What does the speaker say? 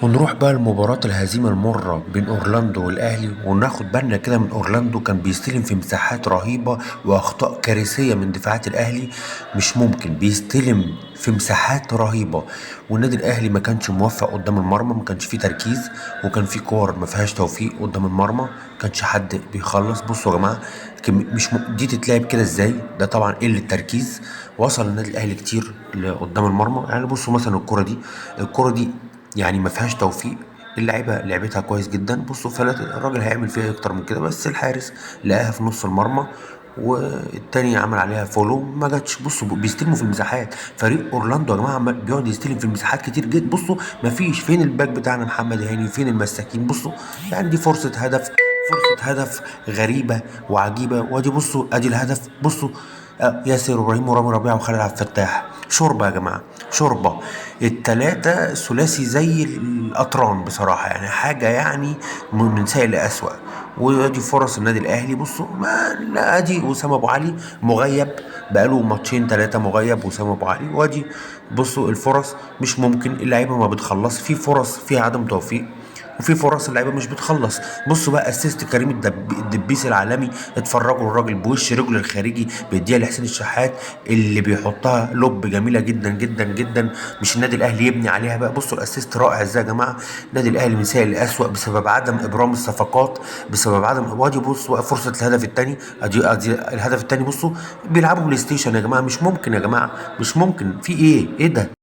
ونروح بقى لمباراة الهزيمة المرة بين أورلاندو والأهلي، وناخد بالنا كده من أورلاندو كان بيستلم في مساحات رهيبة وأخطاء كارثية من دفاعات الأهلي. مش ممكن بيستلم في مساحات رهيبة، والنادي الأهلي ما كانش موفق قدام المرمى، ما كانش فيه تركيز، وكان فيه كور ما فيهاش توفيق قدام المرمى، ما كانش حد بيخلص. بصوا يا جماعة، دي تتلعب كده ازاي؟ ده طبعا قلة تركيز. وصل النادي الأهلي كتير لقدام المرمى. يعني بصوا مثلا الكرة دي يعني ما فيهاش توفيق. اللعيبه لعبتها كويس جدا. بصوا فلات الراجل هيعمل فيها اكتر من كده، بس الحارس لقاها في نص المرمى، والتاني عمل عليها فولو ما جاتش. بصوا بيستلموا في المساحات. فريق اورلاندو يا جماعه بيقعد يستلم في المساحات كتير جدا. بصوا ما فيش. فين الباك بتاعنا محمد هاني؟ فين المساكين؟ بصوا يعني دي فرصه هدف، فرصه هدف غريبه وعجيبه. وادي بصوا ادي الهدف. بصوا ياسر ابراهيم ورامي ربيعه وخالد عبد الفتاح. شوربه يا جماعه، شوربه. التلاتة ثلاثي زي الأطران بصراحة، يعني حاجة يعني من سيء لأسوأ. وادي فرص النادي الأهلي. بصوا ما لا، ادي وسام أبو علي مغيب، بقاله ماتشين ثلاثة مغيب وسام أبو علي. وادي بصوا الفرص مش ممكن. اللعيبة ما بتخلص، في فرص فيها عدم توفيق، وفي فرص اللعيبه مش بتخلص. بصوا بقى اسيست كريم الدبيس العالمي. اتفرجوا الراجل بوش رجله الخارجي بيديها لحسين الشحات، اللي بيحطها لوب جميله جدا جدا جدا. مش النادي الاهلي يبني عليها بقى؟ بصوا الاسيست رائع ازاي يا جماعه. النادي الاهلي من سيء لاسوء بسبب عدم ابرام الصفقات، بسبب عدم. وادي بص بقى فرصه الهدف الثاني. ادي الهدف الثاني. بصوا بيلعبوا بلاي ستيشن يا جماعه. مش ممكن يا جماعه، مش ممكن. في ايه ده؟